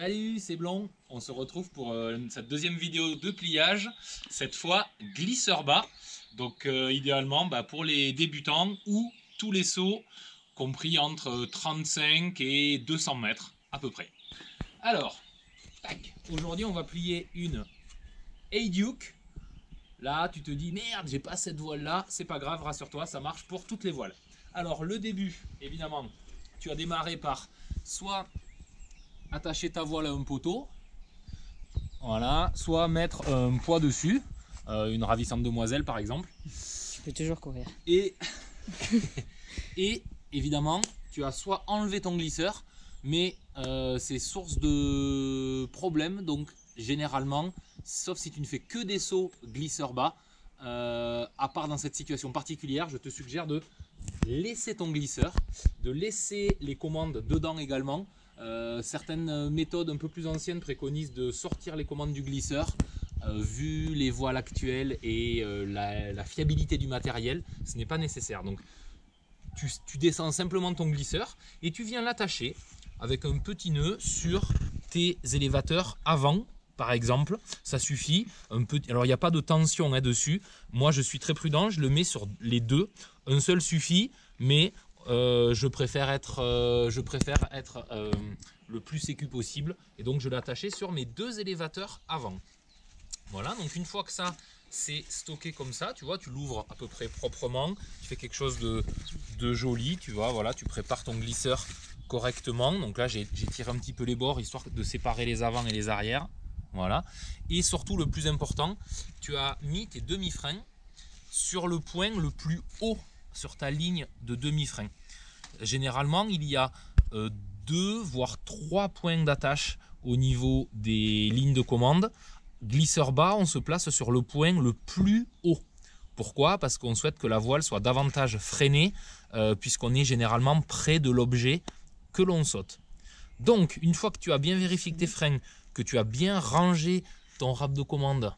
Salut, c'est Blond. On se retrouve pour cette deuxième vidéo de pliage, cette fois glisseur bas. Donc idéalement pour les débutants ou tous les sauts compris entre 35 et 200 mètres à peu près. Alors, aujourd'hui on va plier une Heyduke. Là tu te dis merde, j'ai pas cette voile là, c'est pas grave, rassure-toi, ça marche pour toutes les voiles. Alors le début, évidemment, tu as démarré par soit attacher ta voile à un poteau, voilà, soit mettre un poids dessus, une ravissante demoiselle par exemple. Tu peux toujours courir. Et évidemment, tu as soit enlevé ton glisseur, mais c'est source de problèmes, donc généralement, sauf si tu ne fais que des sauts glisseur bas, à part dans cette situation particulière, je te suggère de laisser ton glisseur, de laisser les commandes dedans également. Certaines méthodes un peu plus anciennes préconisent de sortir les commandes du glisseur. Vu les voiles actuelles et la fiabilité du matériel, ce n'est pas nécessaire. Donc tu descends simplement ton glisseur et tu viens l'attacher avec un petit nœud sur tes élévateurs avant. Par exemple, ça suffit. Alors il n'y a pas de tension dessus. Moi je suis très prudent, je le mets sur les deux. Un seul suffit, mais je préfère être le plus sécu possible. Et donc je l'ai attaché sur mes deux élévateurs avant. Voilà, donc une fois que ça c'est stocké comme ça, tu vois, tu l'ouvres à peu près proprement. Tu fais quelque chose de joli, tu vois, voilà, tu prépares ton glisseur correctement. Donc là j'ai tiré un petit peu les bords histoire de séparer les avants et les arrières. Voilà. Et surtout le plus important, tu as mis tes demi-freins sur le point le plus haut sur ta ligne de demi-frein. Généralement, il y a 2 voire 3 points d'attache au niveau des lignes de commande. Glisseur bas, on se place sur le point le plus haut. Pourquoi? Parce qu'on souhaite que la voile soit davantage freinée, puisqu'on est généralement près de l'objet que l'on saute. Donc, une fois que tu as bien vérifié que tes freins, que tu as bien rangé ton râpe de commande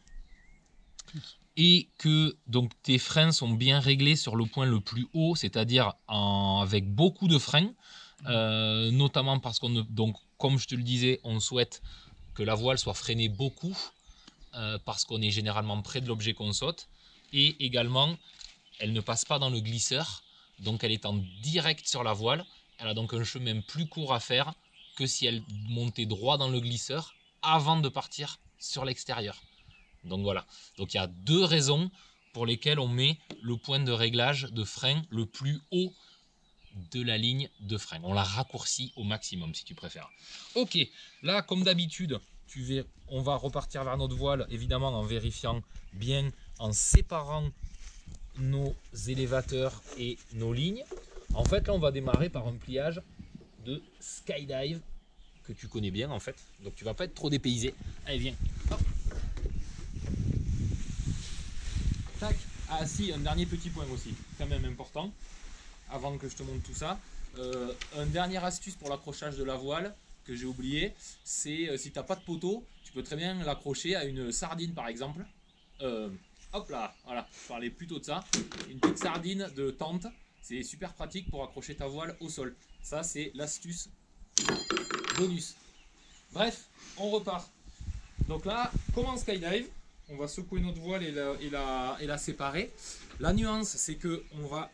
et que donc tes freins sont bien réglés sur le point le plus haut, c'est-à-dire avec beaucoup de freins, notamment parce qu'on donc comme je te le disais, on souhaite que la voile soit freinée beaucoup parce qu'on est généralement près de l'objet qu'on saute, et également elle ne passe pas dans le glisseur, donc elle est en direct sur la voile. Elle a donc un chemin plus court à faire que si elle montait droit dans le glisseur avant de partir sur l'extérieur. Donc voilà, donc il y a 2 raisons pour lesquelles on met le point de réglage de frein le plus haut de la ligne de frein. On la raccourcit au maximum si tu préfères. Ok, là comme d'habitude, on va repartir vers notre voile, évidemment en vérifiant bien, en séparant nos élévateurs et nos lignes. En fait là on va démarrer par un pliage de skydive que tu connais bien en fait, donc tu vas pas être trop dépaysé. Allez viens, hop. Tac. Ah si, un dernier petit point aussi, quand même important, avant que je te montre tout ça. Une dernière astuce pour l'accrochage de la voile que j'ai oublié, c'est si tu n'as pas de poteau, tu peux très bien l'accrocher à une sardine par exemple. Hop là, voilà, je parlais plutôt de ça. Une petite sardine de tente, c'est super pratique pour accrocher ta voile au sol. Ça c'est l'astuce bonus. Bref, on repart. Donc là, comme en skydive, on va secouer notre voile et la séparer. La nuance, c'est que on va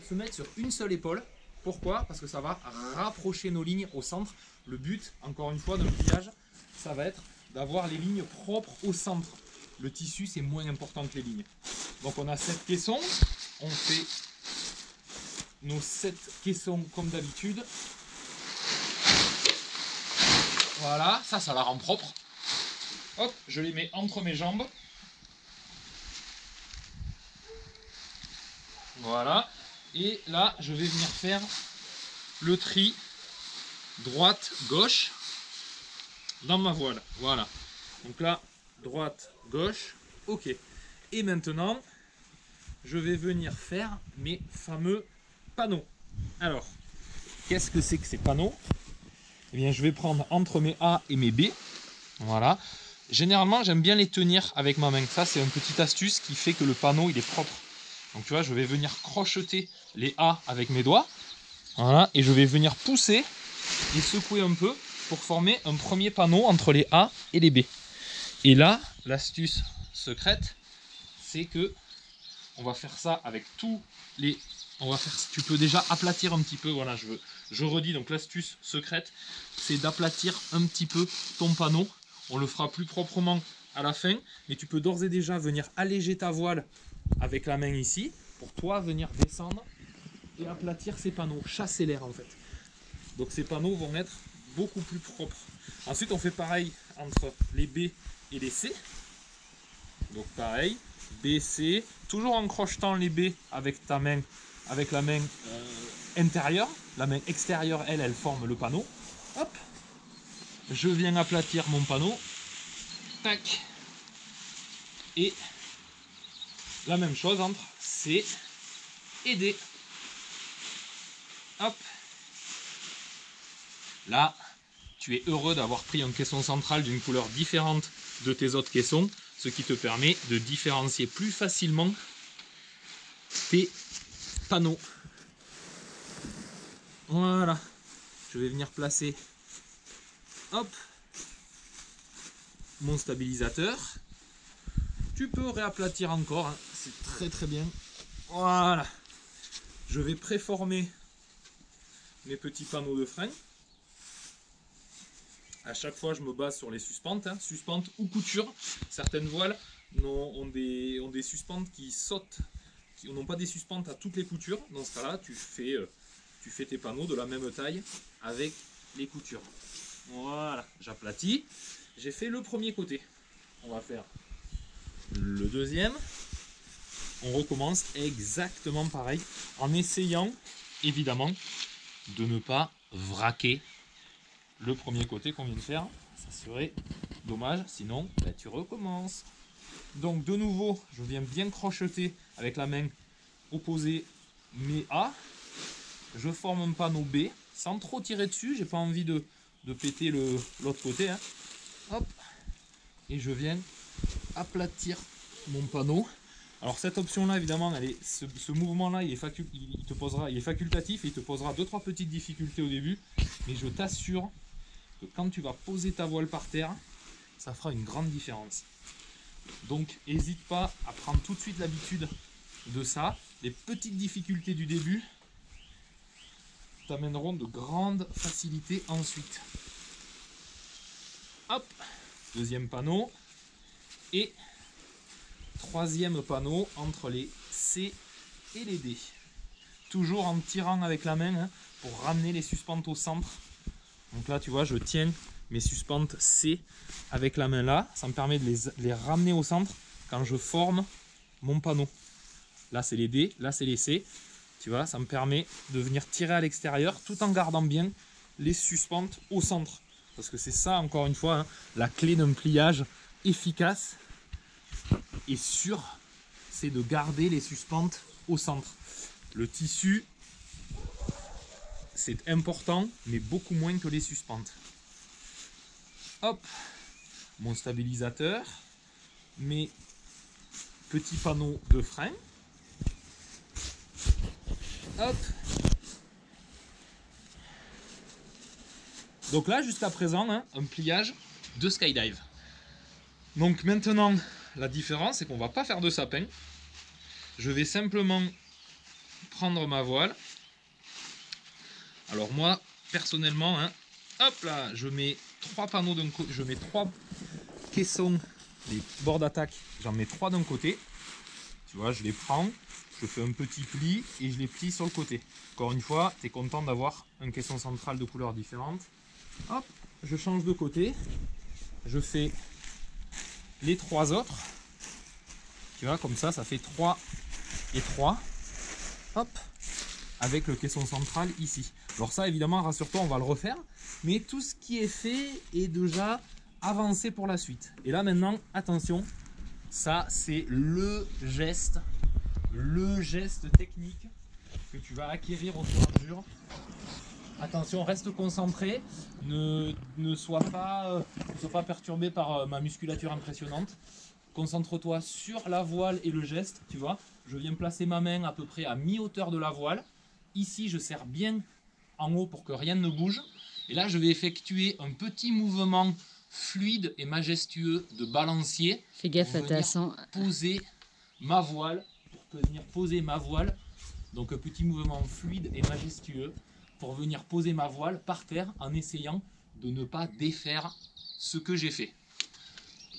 se mettre sur une seule épaule. Pourquoi? Parce que ça va rapprocher nos lignes au centre. Le but, encore une fois, de le pliage, ça va être d'avoir les lignes propres au centre. Le tissu, c'est moins important que les lignes. Donc on a 7 caissons. On fait nos 7 caissons comme d'habitude. Voilà, ça la rend propre. Hop, je les mets entre mes jambes. Voilà. Et là, je vais venir faire le tri droite-gauche dans ma voile. Voilà. Donc là, droite-gauche. Ok. Et maintenant, je vais venir faire mes fameux panneaux. Alors, qu'est-ce que c'est que ces panneaux? Eh bien, je vais prendre entre mes A et mes B. Voilà. Généralement, j'aime bien les tenir avec ma main. Ça, c'est une petite astuce qui fait que le panneau, il est propre. Donc, tu vois, je vais venir crocheter les A avec mes doigts. Voilà. Et je vais venir pousser et secouer un peu pour former un premier panneau entre les A et les B. Et là, l'astuce secrète, c'est que on va faire ça avec tous les... tu peux déjà aplatir un petit peu, voilà, je redis, donc l'astuce secrète, c'est d'aplatir un petit peu ton panneau. On le fera plus proprement à la fin, mais tu peux d'ores et déjà venir alléger ta voile avec la main ici, pour toi venir descendre et aplatir ces panneaux, chasser l'air en fait. Donc ces panneaux vont être beaucoup plus propres. Ensuite on fait pareil entre les B et les C. Donc pareil, B, C, toujours en crochetant les B avec ta main, avec la main intérieure. La main extérieure, elle forme le panneau. Hop, je viens aplatir mon panneau. Tac. Et la même chose entre C et D. Hop. Là, tu es heureux d'avoir pris un caisson central d'une couleur différente de tes autres caissons, ce qui te permet de différencier plus facilement tes panneaux. Voilà. Je vais venir placer, hop, mon stabilisateur. Tu peux réaplatir encore, hein. C'est très très bien. Voilà. Je vais préformer mes petits panneaux de frein. À chaque fois, je me base sur les suspentes, hein, suspentes ou coutures. Certaines voiles ont des suspentes qui sautent, qui n'ont pas des suspentes à toutes les coutures. Dans ce cas-là, tu fais tes panneaux de la même taille avec les coutures. Voilà, j'aplatis. J'ai fait le premier côté. On va faire le deuxième. On recommence exactement pareil, en essayant évidemment de ne pas vraquer le premier côté qu'on vient de faire. Ça serait dommage, sinon bah, tu recommences. Donc de nouveau, je viens bien crocheter avec la main opposée mes A. Je forme un panneau B sans trop tirer dessus. J'ai pas envie de péter l'autre côté. Hein. Hop. Et je viens aplatir mon panneau. Alors cette option là évidemment, ce mouvement là il est facultatif et il te posera 2-3 petites difficultés au début. Mais je t'assure que quand tu vas poser ta voile par terre, ça fera une grande différence. Donc n'hésite pas à prendre tout de suite l'habitude de ça. Les petites difficultés du début t'amèneront de grandes facilités ensuite. Hop, deuxième panneau et troisième panneau entre les C et les D. Toujours en tirant avec la main hein, pour ramener les suspentes au centre. Donc là tu vois je tiens mes suspentes C avec la main là. Ça me permet de les ramener au centre quand je forme mon panneau. Là c'est les D, là c'est les C. Tu vois, ça me permet de venir tirer à l'extérieur tout en gardant bien les suspentes au centre. Parce que c'est ça, encore une fois, hein, la clé d'un pliage efficace et sûr, c'est de garder les suspentes au centre. Le tissu, c'est important, mais beaucoup moins que les suspentes. Hop, mon stabilisateur, mes petits panneaux de frein. Hop. Donc là, jusqu'à présent, hein, un pliage de skydive. Donc maintenant, la différence, c'est qu'on ne va pas faire de sapin. Je vais simplement prendre ma voile. Alors moi, personnellement, hein, hop là, je mets 3 panneaux d'un côté, je mets 3 caissons, des bords d'attaque, j'en mets 3 d'un côté. Tu vois, je les prends. Je fais un petit pli et je les plie sur le côté. Encore une fois, tu es content d'avoir un caisson central de couleurs différentes. Hop, je change de côté. Je fais les 3 autres. Tu vois, comme ça, ça fait 3 et 3. Hop, avec le caisson central ici. Alors ça, évidemment, rassure-toi, on va le refaire. Mais tout ce qui est fait est déjà avancé pour la suite. Et là, maintenant, attention, ça, c'est le geste technique que tu vas acquérir au fur et à mesure. Attention, reste concentré, ne sois pas perturbé par ma musculature impressionnante. Concentre-toi sur la voile et le geste, tu vois. Je viens placer ma main à peu près à mi-hauteur de la voile. Ici, je serre bien en haut pour que rien ne bouge. Et là, je vais effectuer un petit mouvement fluide et majestueux de balancier. Fais gaffe pour à ta venir sang. poser ma voile. Pour venir poser ma voile. Donc un petit mouvement fluide et majestueux pour venir poser ma voile par terre en essayant de ne pas défaire ce que j'ai fait.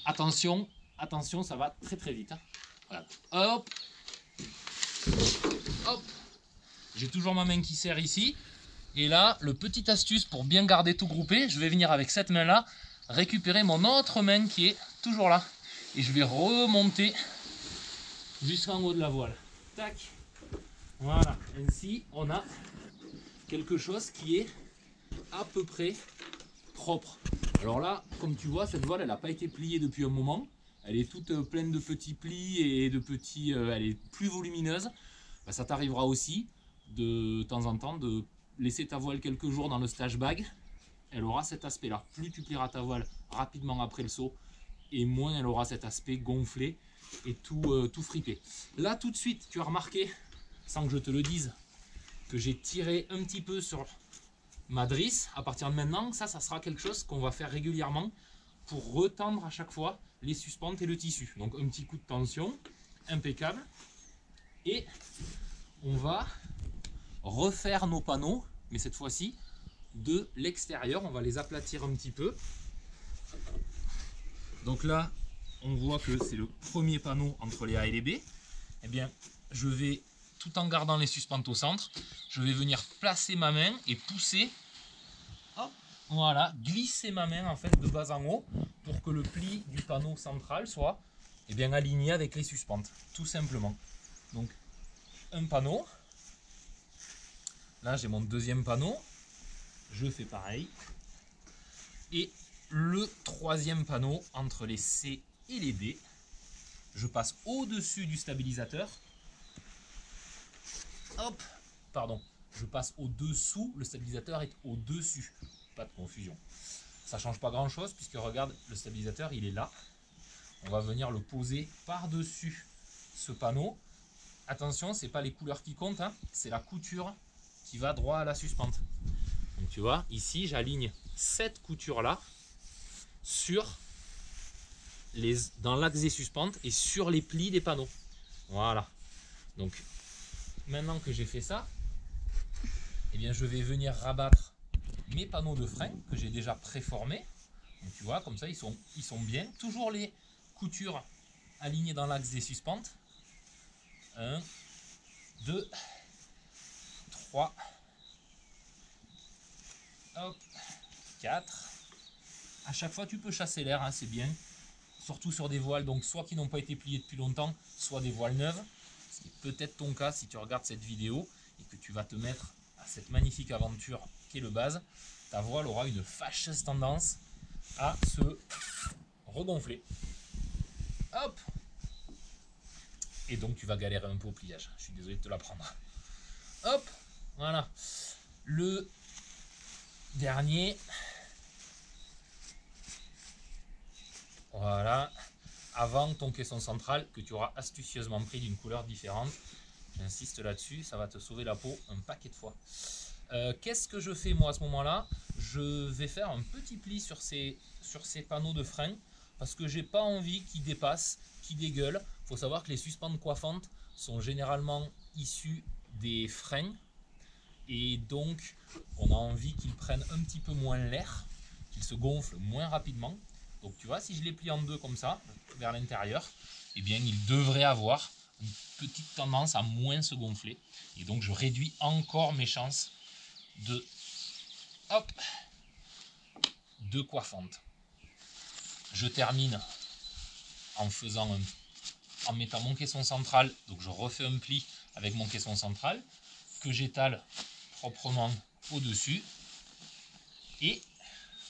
Attention, attention, ça va très très vite. Hein. Voilà. Hop, hop. J'ai toujours ma main qui serre ici. Et là, le petit astuce pour bien garder tout groupé, je vais venir avec cette main-là récupérer mon autre main qui est toujours là. Et je vais remonter jusqu'en haut de la voile. Tac. Voilà. Ainsi, on a quelque chose qui est à peu près propre. Alors là, comme tu vois, cette voile, elle n'a pas été pliée depuis un moment. Elle est toute pleine de petits plis et de petits... elle est plus volumineuse. Ben, ça t'arrivera aussi de temps en temps de laisser ta voile quelques jours dans le stage bag. Elle aura cet aspect-là. Plus tu plieras ta voile rapidement après le saut, et moins elle aura cet aspect gonflé et tout fripé. Là, tout de suite, tu as remarqué, sans que je te le dise, que j'ai tiré un petit peu sur ma drisse. À partir de maintenant, ça sera quelque chose qu'on va faire régulièrement pour retendre à chaque fois les suspentes et le tissu. Donc un petit coup de tension, impeccable. Et on va refaire nos panneaux, mais cette fois-ci de l'extérieur. On va les aplatir un petit peu. Donc là, on voit que c'est le premier panneau entre les A et les B. Eh bien, je vais, tout en gardant les suspentes au centre, je vais venir placer ma main et pousser, hop, voilà, glisser ma main en fait de bas en haut pour que le pli du panneau central soit bien aligné avec les suspentes, tout simplement. Donc, un panneau. Là, j'ai mon deuxième panneau. Je fais pareil. Et le troisième panneau entre les C et les D, je passe au-dessus du stabilisateur. Hop, pardon, je passe au-dessous, le stabilisateur est au-dessus. Pas de confusion. Ça ne change pas grand-chose puisque regarde, le stabilisateur, il est là. On va venir le poser par-dessus ce panneau. Attention, ce n'est pas les couleurs qui comptent, hein, c'est la couture qui va droit à la suspente. Donc tu vois, ici, j'aligne cette couture-là dans l'axe des suspentes et sur les plis des panneaux. Voilà. Donc, maintenant que j'ai fait ça, eh bien, je vais venir rabattre mes panneaux de frein que j'ai déjà préformés. Donc, tu vois, comme ça, ils sont bien. Toujours les coutures alignées dans l'axe des suspentes. 1, 2, 3, hop, 4. À chaque fois, tu peux chasser l'air, hein, c'est bien. Surtout sur des voiles, donc soit qui n'ont pas été pliées depuis longtemps, soit des voiles neuves. C'est peut-être ton cas si tu regardes cette vidéo et que tu vas te mettre à cette magnifique aventure qu'est le base. Ta voile aura une fâcheuse tendance à se regonfler. Hop! Et donc tu vas galérer un peu au pliage. Je suis désolé de te l'apprendre. Hop! Voilà. Le dernier. Voilà, avant ton caisson central que tu auras astucieusement pris d'une couleur différente. J'insiste là-dessus, ça va te sauver la peau un paquet de fois. Qu'est-ce que je fais moi à ce moment-là? Je vais faire un petit pli sur ces panneaux de frein parce que j'ai pas envie qu'ils dépassent, qu'ils dégueulent. Il faut savoir que les suspentes coiffantes sont généralement issues des freins et donc on a envie qu'ils prennent un petit peu moins l'air, qu'ils se gonflent moins rapidement. Donc tu vois, si je les plie en deux comme ça, vers l'intérieur, eh bien ils devraient avoir une petite tendance à moins se gonfler. Et donc je réduis encore mes chances de coiffante. Je termine en mettant mon caisson central, donc je refais un pli avec mon caisson central, que j'étale proprement au-dessus. Et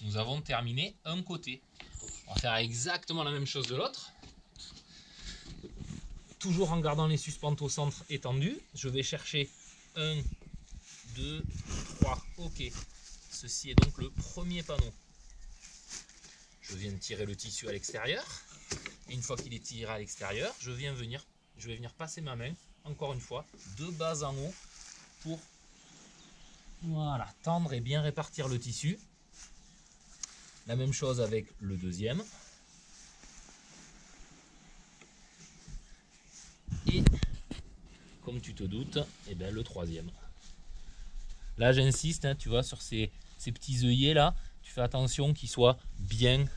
nous avons terminé un côté. On va faire exactement la même chose de l'autre. Toujours en gardant les suspentes au centre étendues. Je vais chercher 1, 2, 3. Ok. Ceci est donc le premier panneau. Je viens de tirer le tissu à l'extérieur. Et une fois qu'il est tiré à l'extérieur, je vais venir passer ma main, encore une fois, de bas en haut pour Voilà, tendre et bien répartir le tissu. La même chose avec le deuxième. Et comme tu te doutes, eh ben, le troisième. Là j'insiste, hein, tu vois, sur ces petits œillets là, tu fais attention qu'ils soient bien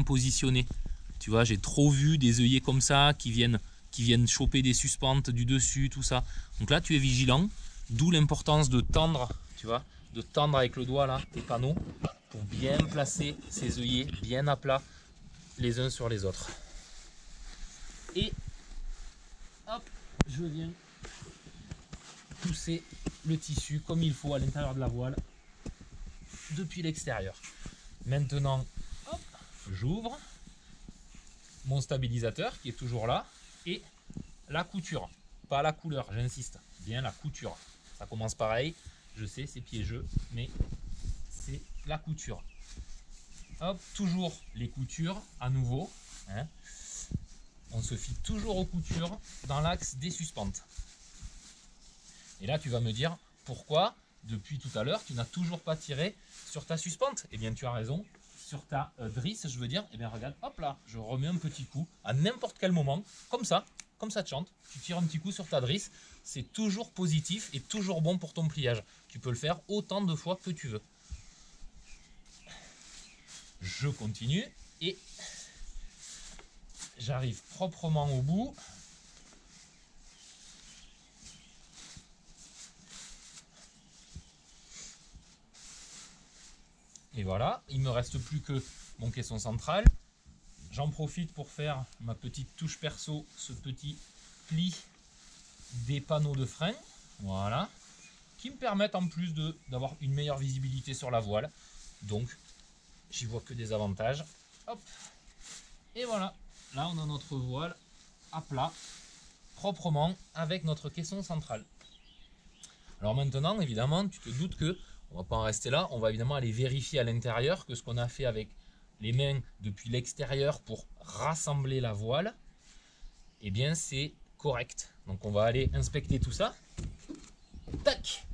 positionnés. Tu vois, j'ai trop vu des œillets comme ça qui viennent choper des suspentes du dessus, tout ça. Donc là tu es vigilant, d'où l'importance de tendre, tu vois, de tendre avec le doigt là tes panneaux pour bien placer ces œillets bien à plat les uns sur les autres. Et hop, je viens pousser le tissu comme il faut à l'intérieur de la voile depuis l'extérieur. Maintenant, j'ouvre mon stabilisateur qui est toujours là et la couture, pas la couleur, j'insiste, bien la couture. Ça commence pareil, je sais c'est piégeux, mais c'est la couture. Hop, toujours les coutures à nouveau, hein. On se fie toujours aux coutures dans l'axe des suspentes. Et là tu vas me dire pourquoi depuis tout à l'heure tu n'as toujours pas tiré sur ta suspente. Eh bien tu as raison, sur ta drisse je veux dire, eh bien regarde, hop là, je remets un petit coup à n'importe quel moment, comme ça te chante, tu tires un petit coup sur ta drisse, c'est toujours positif et toujours bon pour ton pliage. Tu peux le faire autant de fois que tu veux. Je continue et j'arrive proprement au bout. Et voilà, il ne me reste plus que mon caisson central. J'en profite pour faire ma petite touche perso, ce petit pli des panneaux de frein. Voilà, qui me permettent en plus d'avoir une meilleure visibilité sur la voile. Donc, j'y vois que des avantages. Hop, et voilà, là on a notre voile à plat, proprement, avec notre caisson central. Alors maintenant, évidemment, tu te doutes que on va pas en rester là, on va évidemment aller vérifier à l'intérieur que ce qu'on a fait avec les mains depuis l'extérieur pour rassembler la voile, eh bien c'est correct. Donc on va aller inspecter tout ça. Tac.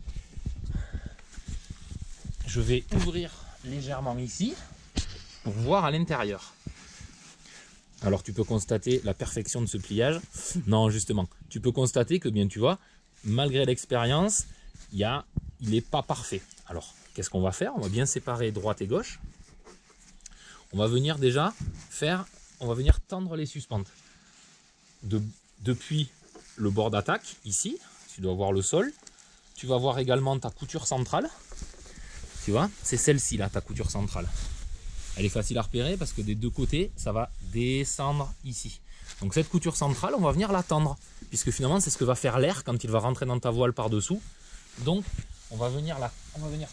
Je vais ouvrir légèrement ici pour voir à l'intérieur. Alors tu peux constater la perfection de ce pliage. Non, justement, tu peux constater que bien tu vois, malgré l'expérience, il n'est pas parfait. Alors, qu'est-ce qu'on va faire? On va bien séparer droite et gauche. On va venir tendre les suspentes. Depuis le bord d'attaque, ici, tu dois voir le sol. Tu vas voir également ta couture centrale. Tu vois, c'est celle-ci là, ta couture centrale. Elle est facile à repérer parce que des deux côtés, ça va descendre ici. Donc cette couture centrale, on va venir la tendre. Puisque finalement, c'est ce que va faire l'air quand il va rentrer dans ta voile par-dessous. Donc, on va venir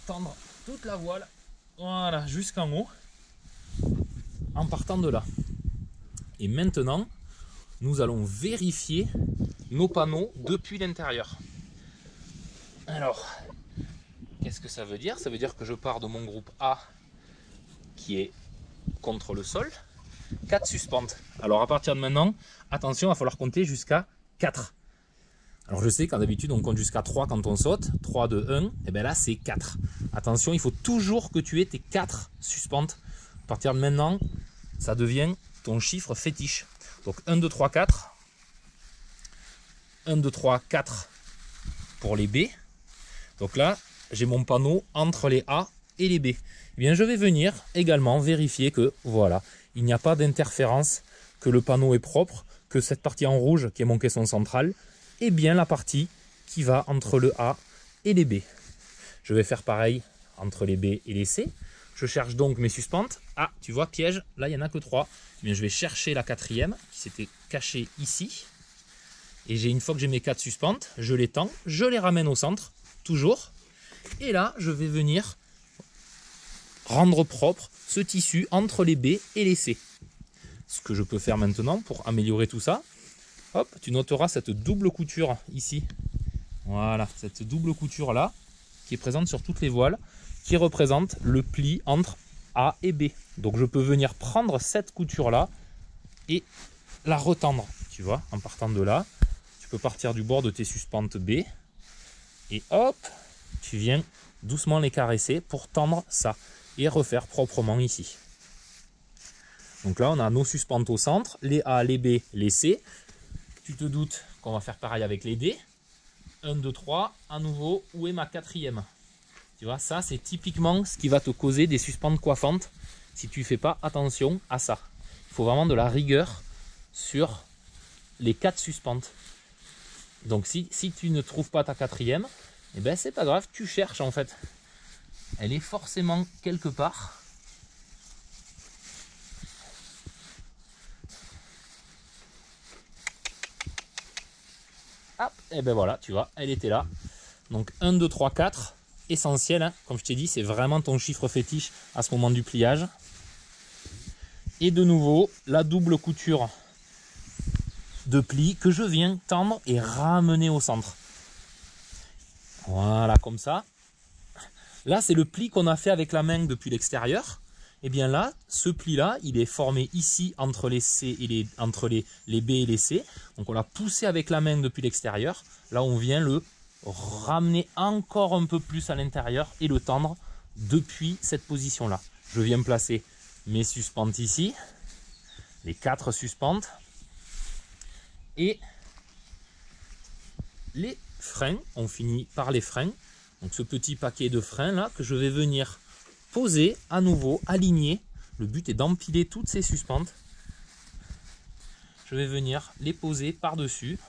tendre toute la voile, voilà, jusqu'en haut, en partant de là. Et maintenant, nous allons vérifier nos panneaux depuis l'intérieur. Alors, qu'est-ce que ça veut dire? Ça veut dire que je pars de mon groupe A, qui est contre le sol, 4 suspentes. Alors à partir de maintenant, attention, il va falloir compter jusqu'à 4. Alors je sais qu'en d'habitude on compte jusqu'à 3 quand on saute, 3, 2, 1, et bien là c'est 4. Attention, il faut toujours que tu aies tes 4 suspentes. À partir de maintenant, ça devient ton chiffre fétiche. Donc 1, 2, 3, 4. 1, 2, 3, 4 pour les B. Donc là, j'ai mon panneau entre les A et les B. Eh bien je vais venir également vérifier que voilà, il n'y a pas d'interférence, que le panneau est propre, que cette partie en rouge qui est mon caisson central, et bien la partie qui va entre le A et les B. Je vais faire pareil entre les B et les C. Je cherche donc mes suspentes. Ah, tu vois, piège, là il n'y en a que 3. Mais je vais chercher la quatrième qui s'était cachée ici. Et une fois que j'ai mes 4 suspentes, je les tends, je les ramène au centre, toujours. Et là, je vais venir rendre propre ce tissu entre les B et les C. Ce que je peux faire maintenant pour améliorer tout ça, hop, tu noteras cette double couture ici. Voilà, cette double couture là, qui est présente sur toutes les voiles, qui représente le pli entre A et B. Donc je peux venir prendre cette couture là et la retendre, tu vois, en partant de là. Tu peux partir du bord de tes suspentes B et hop, tu viens doucement les caresser pour tendre ça et refaire proprement ici. Donc là, on a nos suspentes au centre, les A, les B, les C. Tu te doutes qu'on va faire pareil avec les D. 1, 2, 3, à nouveau, où est ma quatrième? Tu vois, ça c'est typiquement ce qui va te causer des suspentes coiffantes si tu ne fais pas attention à ça. Il faut vraiment de la rigueur sur les 4 suspentes. Donc si tu ne trouves pas ta quatrième, eh ben c'est pas grave, tu cherches en fait. Elle est forcément quelque part. Hop, et ben voilà, tu vois, elle était là. Donc 1, 2, 3, 4, essentiel, hein. Comme je t'ai dit, c'est vraiment ton chiffre fétiche à ce moment du pliage. Et de nouveau, la double couture de pli que je viens tendre et ramener au centre. Voilà, comme ça. Là, c'est le pli qu'on a fait avec la main depuis l'extérieur. Et bien là, ce pli-là, il est formé ici entre les C et entre les B et les C. Donc on l'a poussé avec la main depuis l'extérieur. Là, on vient le ramener encore un peu plus à l'intérieur et le tendre depuis cette position-là. Je viens placer mes suspentes ici, les 4 suspentes, et les freins. On finit par les freins. Donc ce petit paquet de freins là que je vais venir poser à nouveau, aligner. Le but est d'empiler toutes ces suspentes. Je vais venir les poser par-dessus.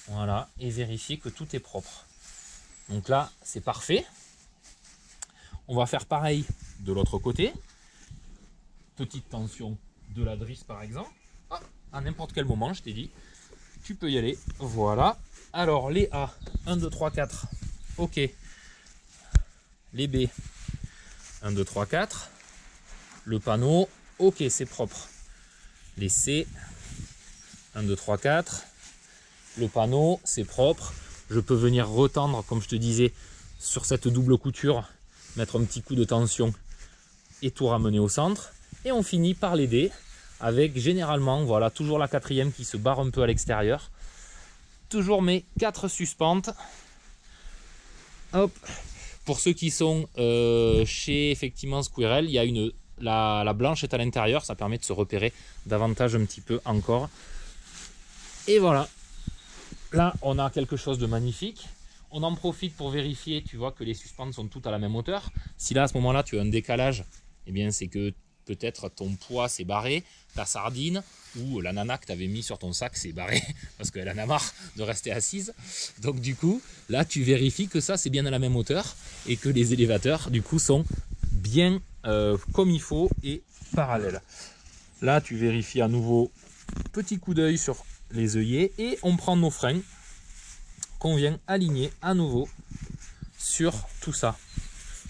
Voilà, et vérifier que tout est propre. Donc là, c'est parfait. On va faire pareil de l'autre côté. Petite tension de la drisse par exemple. Ah, à n'importe quel moment, je t'ai dit, tu peux y aller. Voilà. Alors les A, 1, 2, 3, 4. Ok. Les B, 1, 2, 3, 4. Le panneau, ok, c'est propre. Les C, 1, 2, 3, 4. Le panneau, c'est propre. Je peux venir retendre, comme je te disais, sur cette double couture, mettre un petit coup de tension et tout ramener au centre. Et on finit par les D, avec généralement, voilà, toujours la quatrième qui se barre un peu à l'extérieur. Toujours mes 4 suspentes. Hop. Pour ceux qui sont chez effectivement Squirrel, il y a la blanche est à l'intérieur, ça permet de se repérer davantage un petit peu encore. Et voilà, là on a quelque chose de magnifique. On en profite pour vérifier, tu vois que les suspentes sont toutes à la même hauteur. Si là à ce moment-là tu as un décalage, eh bien c'est que peut-être ton poids s'est barré, ta sardine ou la nana que tu avais mis sur ton sac s'est barrée parce qu'elle en a marre de rester assise. Donc du coup, là tu vérifies que ça c'est bien à la même hauteur et que les élévateurs du coup sont bien comme il faut et parallèles. Là tu vérifies à nouveau, petit coup d'œil sur les œillets et on prend nos freins qu'on vient aligner à nouveau sur tout ça.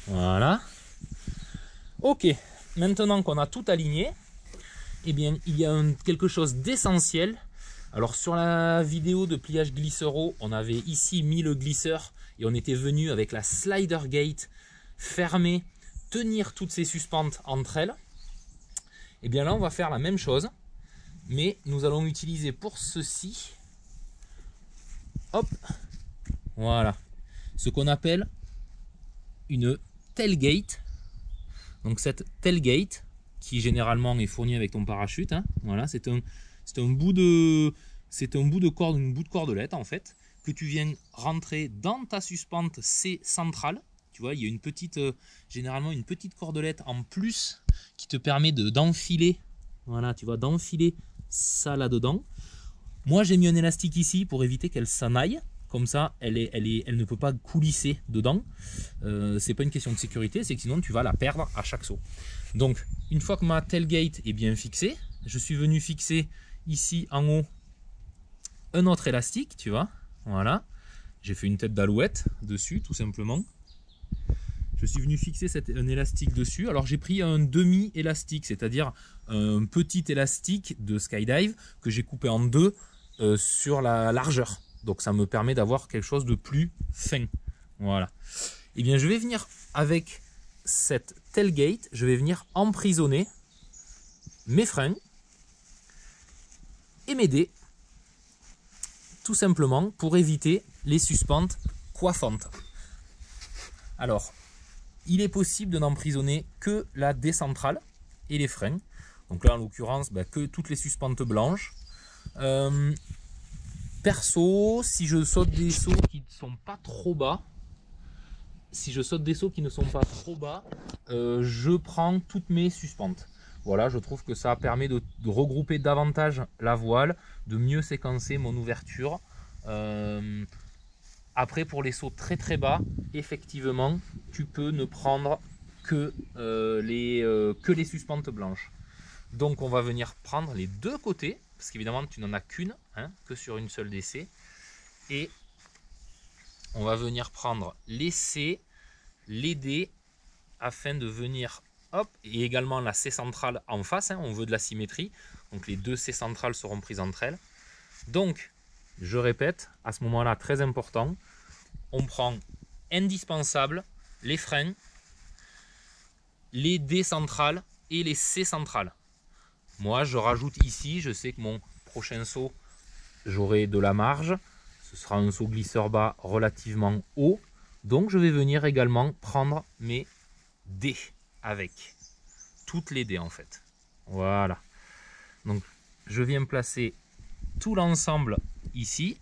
Voilà. Ok. Maintenant qu'on a tout aligné, eh bien, il y a quelque chose d'essentiel. Alors sur la vidéo de pliage glissereau, on avait ici mis le glisseur et on était venu avec la slider gate fermer, tenir toutes ces suspentes entre elles. Et bien là, on va faire la même chose, mais nous allons utiliser pour ceci, hop, voilà, ce qu'on appelle une tailgate. Donc cette tailgate qui généralement est fournie avec ton parachute, hein, voilà, c'est un bout de corde, une bout de cordelette en fait, que tu viens rentrer dans ta suspente C centrale. Tu vois, il y a une petite, généralement une petite cordelette en plus qui te permet d'enfiler, voilà, tu vois, d'enfiler ça là-dedans. Moi j'ai mis un élastique ici pour éviter qu'elle s'en aille. Comme ça, elle ne peut pas coulisser dedans. C'est pas une question de sécurité, c'est que sinon tu vas la perdre à chaque saut. Donc, une fois que ma tailgate est bien fixée, je suis venu fixer ici en haut un autre élastique, tu vois. Voilà. J'ai fait une tête d'alouette dessus, tout simplement. Je suis venu fixer un élastique dessus. Alors, j'ai pris un demi-élastique, c'est-à-dire un petit élastique de skydive que j'ai coupé en deux sur la largeur. Donc ça me permet d'avoir quelque chose de plus fin. Voilà. Et bien je vais venir avec cette tailgate, je vais venir emprisonner mes freins et mes dés, tout simplement pour éviter les suspentes coiffantes. Alors, il est possible de n'emprisonner que la décentrale et les freins. Donc là, en l'occurrence, que toutes les suspentes blanches. Perso, si je saute des sauts qui ne sont pas trop bas, je prends toutes mes suspentes. Voilà, je trouve que ça permet de regrouper davantage la voile, de mieux séquencer mon ouverture. Après, pour les sauts très très bas, effectivement, tu peux ne prendre que les suspentes blanches. Donc on va venir prendre les deux côtés, parce qu'évidemment tu n'en as qu'une, que sur une seule DC. Et on va venir prendre les C, les D, afin de venir, hop, et également la C centrale en face, on veut de la symétrie. Donc les deux C centrales seront prises entre elles. Donc, je répète, à ce moment-là, très important, on prend indispensable les freins, les D centrales et les C centrales. Moi, je rajoute ici, je sais que mon prochain saut, j'aurai de la marge. Ce sera un saut glisseur bas relativement haut. Donc, je vais venir également prendre mes D avec. Toutes les D en fait. Voilà. Donc, je viens placer tout l'ensemble ici.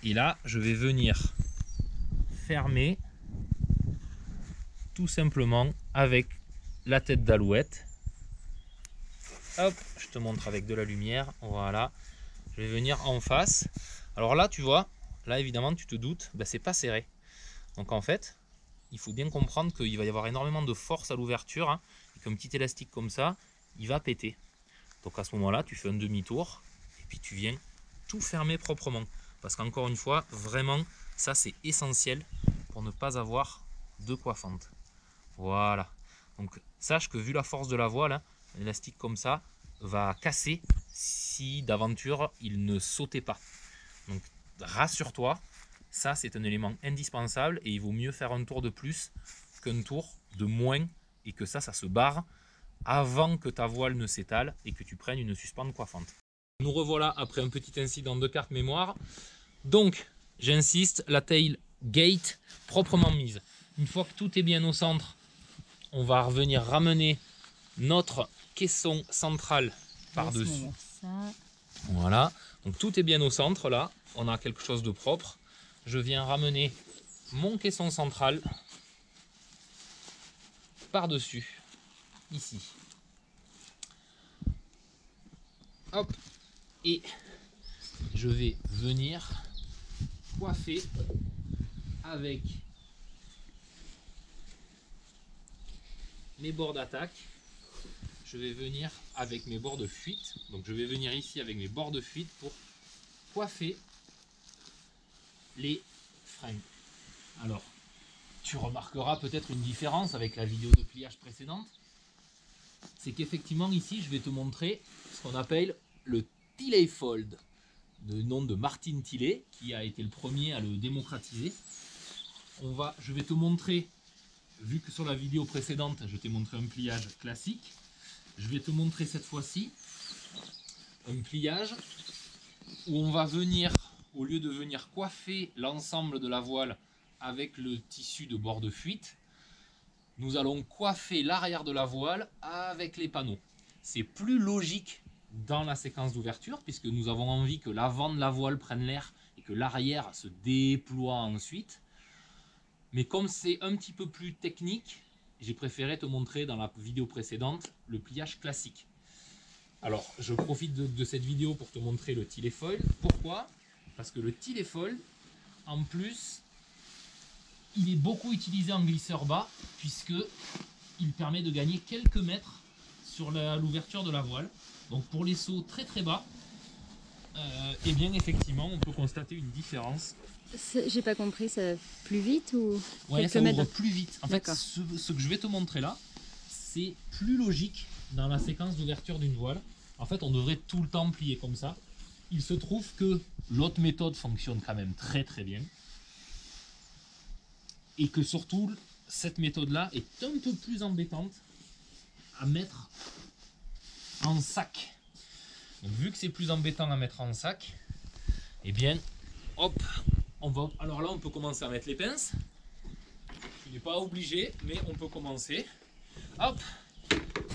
Et là, je vais venir fermer tout simplement avec la tête d'alouette. Hop, je te montre avec de la lumière. Voilà. Je vais venir en face. Alors là, tu vois, là évidemment, tu te doutes, c'est pas serré. Donc en fait, il faut bien comprendre qu'il va y avoir énormément de force à l'ouverture. Et qu'un petit élastique comme ça, il va péter. Donc à ce moment-là, tu fais un demi-tour et puis tu viens tout fermer proprement. Parce qu'encore une fois, vraiment, ça c'est essentiel pour ne pas avoir de coiffante. Voilà. Donc sache que vu la force de la voile, un élastique comme ça va casser si d'aventure il ne sautait pas. Donc rassure-toi, ça c'est un élément indispensable et il vaut mieux faire un tour de plus qu'un tour de moins et que ça se barre avant que ta voile ne s'étale et que tu prennes une suspente coiffante. Nous revoilà après un petit incident de carte mémoire. Donc j'insiste, la tail gate proprement mise. Une fois que tout est bien au centre, on va revenir ramener notre caisson central par-dessus. Voilà, donc tout est bien au centre là, on a quelque chose de propre. Je viens ramener mon caisson central par-dessus, ici. Hop, et je vais venir coiffer avec mes bords d'attaque. Je vais venir avec mes bords de fuite. Donc je vais venir ici avec mes bords de fuite pour coiffer les freins. Alors, tu remarqueras peut-être une différence avec la vidéo de pliage précédente. C'est qu'effectivement ici, je vais te montrer ce qu'on appelle le Tilley Fold, de nom de Martin Tilley, qui a été le premier à le démocratiser. Je vais te montrer, vu que sur la vidéo précédente, je t'ai montré un pliage classique, je vais te montrer cette fois-ci un pliage où on va venir, au lieu de venir coiffer l'ensemble de la voile avec le tissu de bord de fuite, nous allons coiffer l'arrière de la voile avec les panneaux. C'est plus logique dans la séquence d'ouverture puisque nous avons envie que l'avant de la voile prenne l'air et que l'arrière se déploie ensuite. Mais comme c'est un petit peu plus technique, j'ai préféré te montrer dans la vidéo précédente le pliage classique. Alors, je profite de cette vidéo pour te montrer le Tilley Fold. Pourquoi? Parce que le Tilley Fold, en plus, il est beaucoup utilisé en glisseur bas puisque il permet de gagner quelques mètres sur l'ouverture de la voile. Donc pour les sauts très très bas, et bien effectivement, on peut constater une différence. J'ai pas compris, ça va plus vite ou ouais, ça ouvre plus vite. En fait, ce que je vais te montrer là, c'est plus logique dans la séquence d'ouverture d'une voile. En fait, on devrait tout le temps plier comme ça. Il se trouve que l'autre méthode fonctionne quand même très très bien. Et que surtout, cette méthode-là est un peu plus embêtante à mettre en sac. Donc, vu que c'est plus embêtant à mettre en sac, eh bien, hop, Alors là, on peut commencer à mettre les pinces. Tu n'es pas obligé, mais on peut commencer. Hop,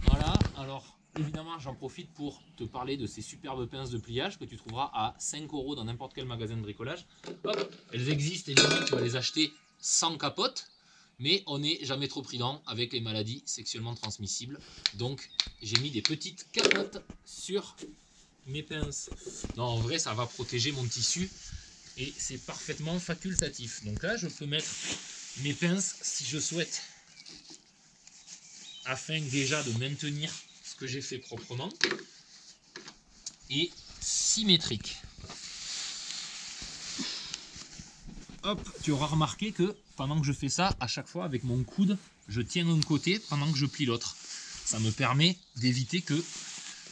voilà. Alors, évidemment, j'en profite pour te parler de ces superbes pinces de pliage que tu trouveras à 5 € dans n'importe quel magasin de bricolage. Hop, elles existent, évidemment, tu vas les acheter sans capote, mais on n'est jamais trop prudent avec les maladies sexuellement transmissibles. Donc, j'ai mis des petites capotes sur mes pinces. Non, en vrai, ça va protéger mon tissu et c'est parfaitement facultatif. Donc là, je peux mettre mes pinces si je souhaite, afin déjà de maintenir ce que j'ai fait proprement et symétrique. Hop, tu auras remarqué que pendant que je fais ça, à chaque fois avec mon coude, je tiens d'un côté pendant que je plie l'autre. Ça me permet d'éviter que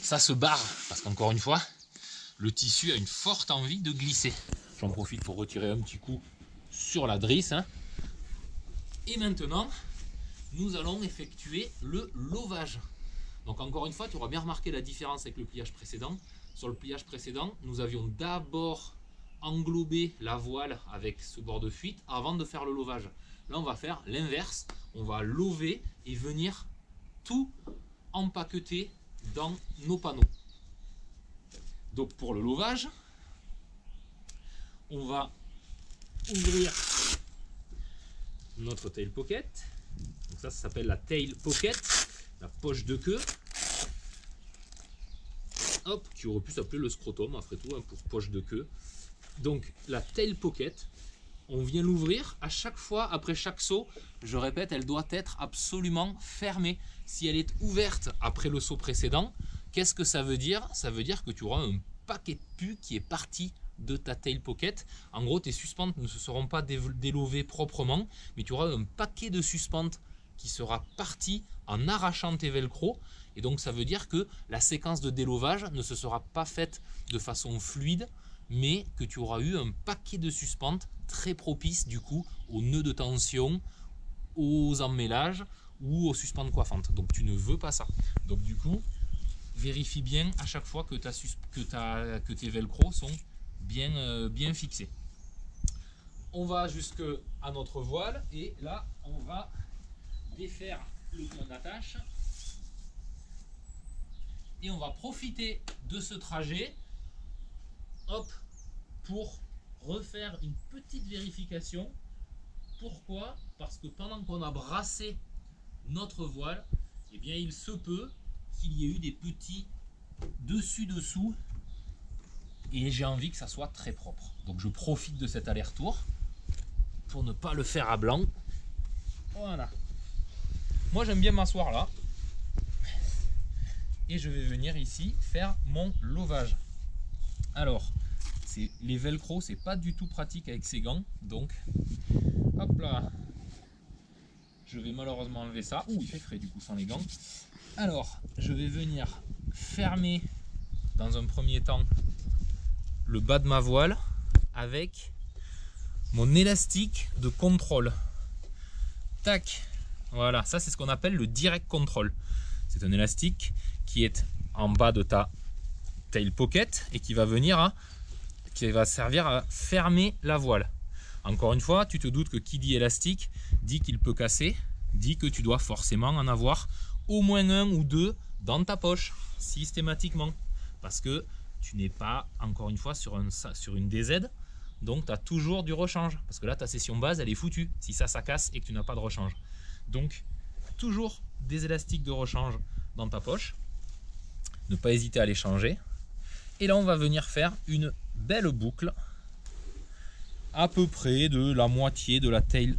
ça se barre, parce qu'encore une fois, le tissu a une forte envie de glisser. J'en profite pour retirer un petit coup sur la drisse. Et maintenant, nous allons effectuer le lovage. Donc encore une fois, tu auras bien remarqué la différence avec le pliage précédent. Sur le pliage précédent, nous avions d'abord englobé la voile avec ce bord de fuite avant de faire le lovage. Là, on va faire l'inverse. On va lover et venir tout empaqueter dans nos panneaux. Donc pour le lovage, on va ouvrir notre tail pocket. Donc ça s'appelle la tail pocket, la poche de queue. Hop, qui aurait pu s'appeler le scrotum après tout, pour poche de queue. Donc la tail pocket, on vient l'ouvrir à chaque fois après chaque saut. Je répète, elle doit être absolument fermée. Si elle est ouverte après le saut précédent, qu'est-ce que ça veut dire? Ça veut dire que tu auras un paquet de pus qui est parti de ta tail pocket. En gros, tes suspentes ne se seront pas délovées proprement, mais tu auras un paquet de suspentes qui sera parti en arrachant tes velcro. Et donc ça veut dire que la séquence de délovage ne se sera pas faite de façon fluide, mais que tu auras eu un paquet de suspentes très propices du coup aux nœuds de tension, aux emmêlages ou aux suspentes coiffantes. Donc tu ne veux pas ça. Donc du coup, vérifie bien à chaque fois que tes velcro sont bien fixés. On va jusque à notre voile et là on va défaire le point d'attache et on va profiter de ce trajet, hop, pour refaire une petite vérification. Pourquoi? Parce que pendant qu'on a brassé notre voile, eh bien il se peut qu'il y ait eu des petits dessus-dessous et j'ai envie que ça soit très propre. Donc je profite de cet aller-retour pour ne pas le faire à blanc. Voilà. Moi j'aime bien m'asseoir là et je vais venir ici faire mon lovage. Alors les velcro, c'est pas du tout pratique avec ces gants, donc hop là, je vais malheureusement enlever ça. Ouh, il fait frais du coup sans les gants. Alors je vais venir fermer dans un premier temps le bas de ma voile avec mon élastique de contrôle. Tac, voilà, ça c'est ce qu'on appelle le direct control. C'est un élastique qui est en bas de ta tail pocket et qui va servir à fermer la voile. Encore une fois, tu te doutes que qui dit élastique dit qu'il peut casser, dit que tu dois forcément en avoir au moins un ou deux dans ta poche, systématiquement. Parce que tu n'es pas, encore une fois, sur une DZ, donc tu as toujours du rechange. Parce que là, ta session base, elle est foutue si ça casse et que tu n'as pas de rechange. Donc, toujours des élastiques de rechange dans ta poche. Ne pas hésiter à les changer. Et là, on va venir faire une belle boucle à peu près de la moitié de la tail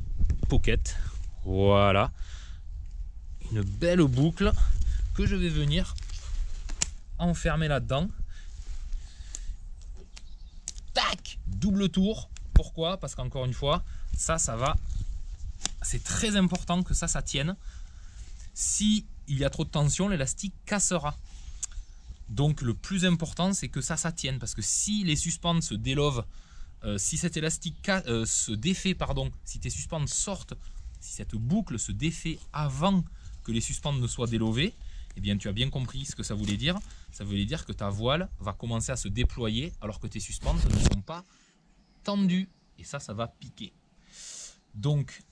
pocket. Voilà. Une belle boucle que je vais venir enfermer là-dedans. Tac! Double tour. Pourquoi? Parce qu'encore une fois, ça va. C'est très important que ça tienne. Si il y a trop de tension, l'élastique cassera. Donc le plus important, c'est que ça tienne. Parce que si les suspentes se délovent, si cet élastique se défait, si tes suspentes sortent, si cette boucle se défait avant que les suspentes ne soient délovées, eh bien tu as bien compris ce que ça voulait dire. Ça voulait dire que ta voile va commencer à se déployer alors que tes suspentes ne sont pas tendues. et ça va piquer. Donc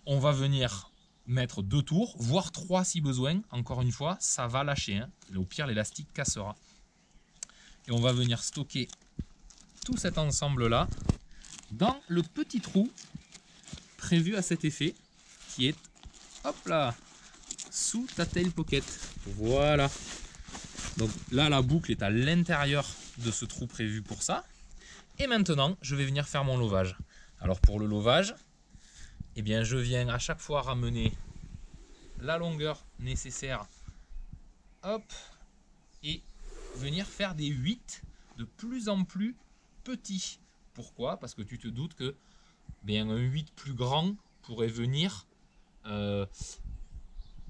on va venir mettre 2 tours, voire 3 si besoin. Encore une fois, ça va lâcher, hein. Au pire l'élastique cassera. Et on va venir stocker tout cet ensemble là dans le petit trou prévu à cet effet qui est, hop là, sous ta tail pocket. Voilà. Donc là la boucle est à l'intérieur de ce trou prévu pour ça. Et maintenant je vais venir faire mon lovage. Alors pour le lovage, eh bien je viens à chaque fois ramener la longueur nécessaire, hop, et venir faire des 8 de plus en plus petits. Pourquoi? Parce que tu te doutes que bien, un 8 plus grand pourrait venir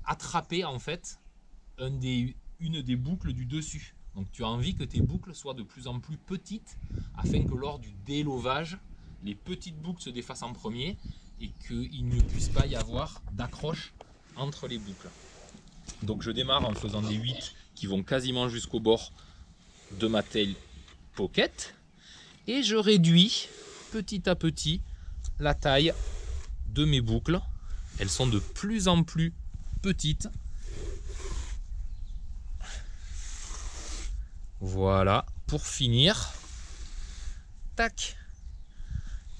attraper en fait une des boucles du dessus. Donc tu as envie que tes boucles soient de plus en plus petites afin que lors du délovage, les petites boucles se défassent en premier et qu'il ne puisse pas y avoir d'accroche entre les boucles. Donc je démarre en faisant des 8 qui vont quasiment jusqu'au bord de ma tail pocket et je réduis petit à petit la taille de mes boucles. Elles sont de plus en plus petites. Voilà, pour finir, tac,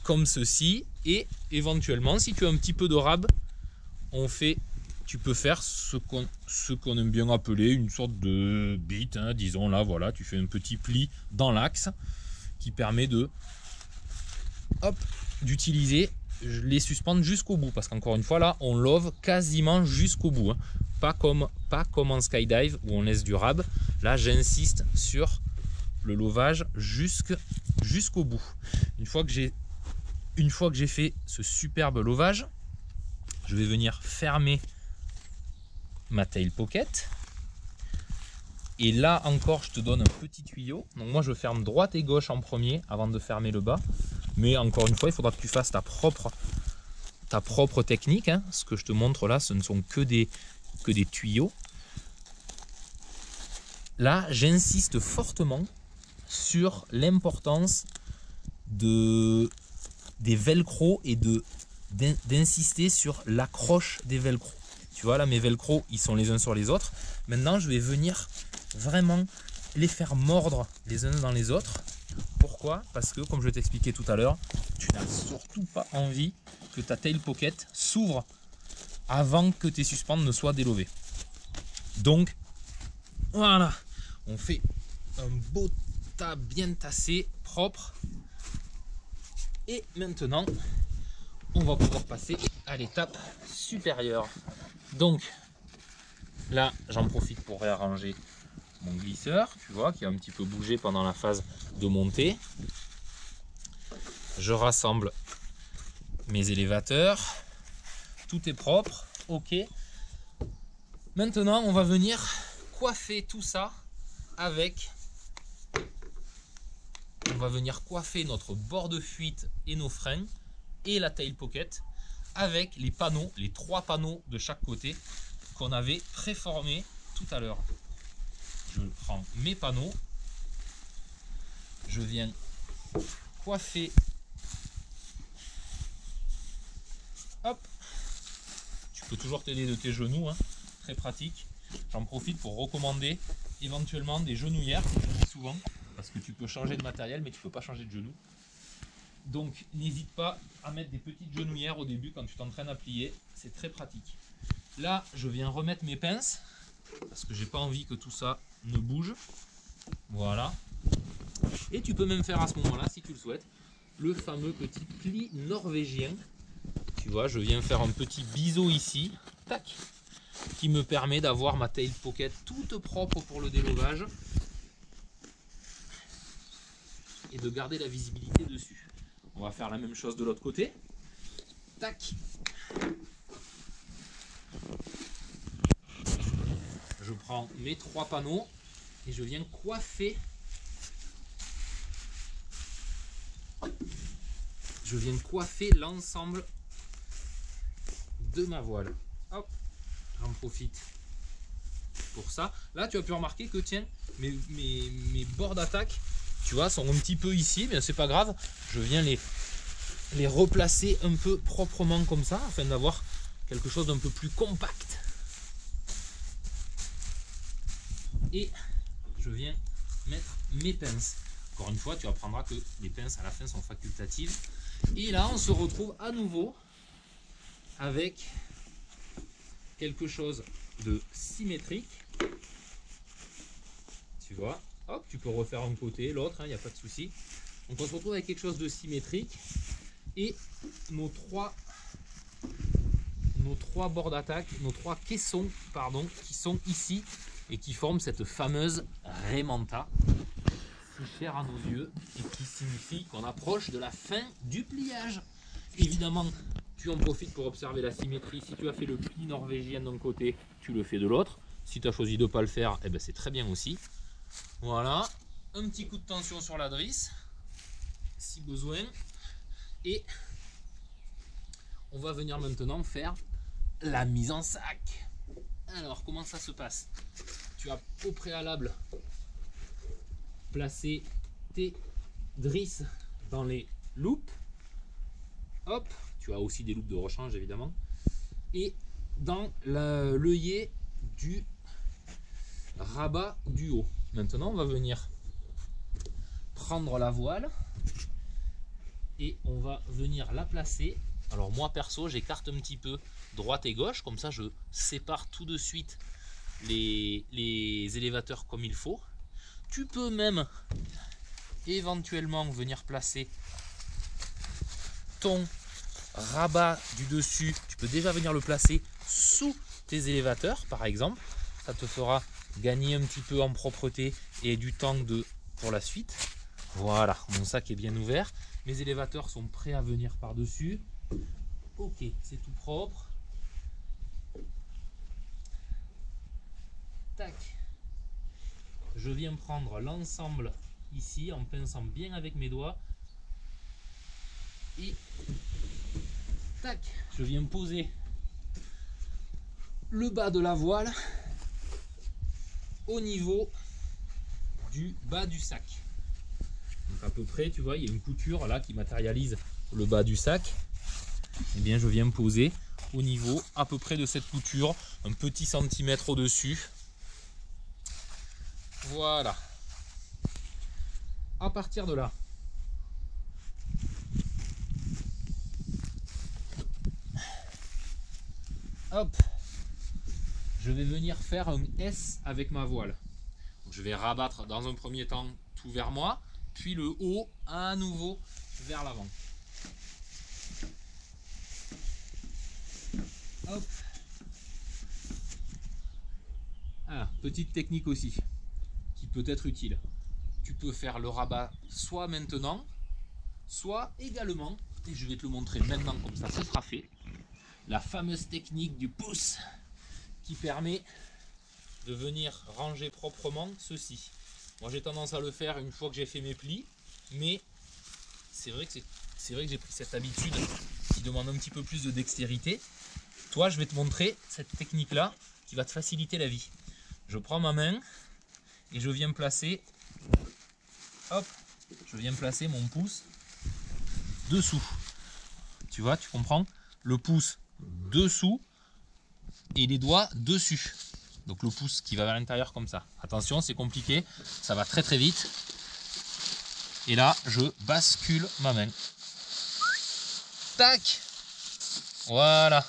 comme ceci. Et éventuellement, si tu as un petit peu de rab, tu peux faire ce qu'on aime bien appeler une sorte de bit, hein, disons là, voilà, tu fais un petit pli dans l'axe qui permet d'utiliser les suspendre jusqu'au bout, parce qu'encore une fois là, on love quasiment jusqu'au bout, hein. Pas comme en skydive où on laisse du rab. Là, j'insiste sur le lovage jusqu'au bout. Une fois que j'ai fait ce superbe lovage, je vais venir fermer ma tail pocket. Et là encore, je te donne un petit tuyau. Donc moi, je ferme droite et gauche en premier avant de fermer le bas. Mais encore une fois, il faudra que tu fasses ta propre technique, hein. Ce que je te montre là, ce ne sont que des tuyaux. Là, j'insiste fortement sur l'importance des velcro et d'insister sur l'accroche des velcro. Tu vois là, mes velcro, ils sont les uns sur les autres. Maintenant, je vais venir vraiment les faire mordre les uns dans les autres. Pourquoi? Parce que, comme je t'expliquais tout à l'heure, tu n'as surtout pas envie que ta tail pocket s'ouvre avant que tes suspends ne soient délovés. Donc, voilà, on fait un beau tas bien tassé, propre. Et maintenant, on va pouvoir passer à l'étape supérieure. Donc, là, j'en profite pour réarranger mon glisseur, tu vois, qui a un petit peu bougé pendant la phase de montée. Je rassemble mes élévateurs. Tout est propre, ok. Maintenant, on va venir coiffer tout ça avec... On va venir coiffer notre bord de fuite et nos freins et la tail pocket avec les panneaux, les 3 panneaux de chaque côté qu'on avait préformés tout à l'heure. Je prends mes panneaux, je viens coiffer, hop, tu peux toujours t'aider de tes genoux, hein, très pratique. J'en profite pour recommander éventuellement des genouillères, souvent, parce que tu peux changer de matériel mais tu peux pas changer de genou. Donc n'hésite pas à mettre des petites genouillères au début quand tu t'entraînes à plier, c'est très pratique. Là, je viens remettre mes pinces parce que j'ai pas envie que tout ça ne bouge. Voilà. Et tu peux même faire à ce moment-là, si tu le souhaites, le fameux petit pli norvégien. Tu vois, je viens faire un petit biseau ici, tac, qui me permet d'avoir ma tail pocket toute propre pour le délovage et de garder la visibilité dessus. On va faire la même chose de l'autre côté. Tac. Je prends mes 3 panneaux et je viens coiffer. Je viens coiffer l'ensemble de ma voile. Hop, j'en profite pour ça. Là, tu as pu remarquer que tiens, mes bords d'attaque, tu vois, sont un petit peu ici, mais c'est pas grave. Je viens les replacer un peu proprement comme ça, afin d'avoir quelque chose d'un peu plus compact. Et je viens mettre mes pinces. Encore une fois, tu apprendras que les pinces à la fin sont facultatives. Et là, on se retrouve à nouveau avec quelque chose de symétrique. Tu vois, hop, tu peux refaire un côté, l'autre, il n'y a pas de souci. Donc on se retrouve avec quelque chose de symétrique. Et nos trois bords d'attaque, nos trois caissons, pardon, qui sont ici et qui forment cette fameuse Raymanta, si chère à nos yeux, et qui signifie qu'on approche de la fin du pliage. Évidemment, tu en profites pour observer la symétrie. Si tu as fait le pli norvégien d'un côté, tu le fais de l'autre. Si tu as choisi de ne pas le faire, eh ben c'est très bien aussi. Voilà, un petit coup de tension sur la drisse, si besoin. Et on va venir maintenant faire la mise en sac. Alors, comment ça se passe? Tu as au préalable placé tes drisses dans les loupes. Hop, tu as aussi des loupes de rechange évidemment. Et dans l'œillet du rabat du haut. Maintenant, on va venir prendre la voile et on va venir la placer. Alors moi perso, j'écarte un petit peu droite et gauche, comme ça je sépare tout de suite les élévateurs comme il faut. Tu peux même éventuellement venir placer ton rabat du dessus. Tu peux déjà venir le placer sous tes élévateurs par exemple. Ça te fera gagner un petit peu en propreté et du temps pour la suite. Voilà, mon sac est bien ouvert. Mes élévateurs sont prêts à venir par dessus. Ok, c'est tout propre. Tac. Je viens prendre l'ensemble ici en pinçant bien avec mes doigts. Et tac, je viens poser le bas de la voile au niveau du bas du sac. Donc à peu près, tu vois, il y a une couture là qui matérialise le bas du sac. Et bien je viens poser au niveau à peu près de cette couture, un petit centimètre au-dessus. Voilà. À partir de là, hop, je vais venir faire un S avec ma voile. Donc, je vais rabattre dans un premier temps tout vers moi, puis le haut à nouveau vers l'avant. Hop. Ah, petite technique aussi qui peut être utile. Tu peux faire le rabat soit maintenant, soit également, et je vais te le montrer maintenant comme ça ce sera fait, la fameuse technique du pouce qui permet de venir ranger proprement ceci. Moi j'ai tendance à le faire une fois que j'ai fait mes plis, mais c'est vrai que j'ai pris cette habitude qui demande un petit peu plus de dextérité. Toi, je vais te montrer cette technique là qui va te faciliter la vie. Je prends ma main et je viens placer, hop, je viens placer mon pouce dessous. Tu vois, tu comprends? Le pouce dessous et les doigts dessus. Donc le pouce qui va vers l'intérieur comme ça. Attention, c'est compliqué, ça va très très vite. Et là, je bascule ma main. Tac! Voilà.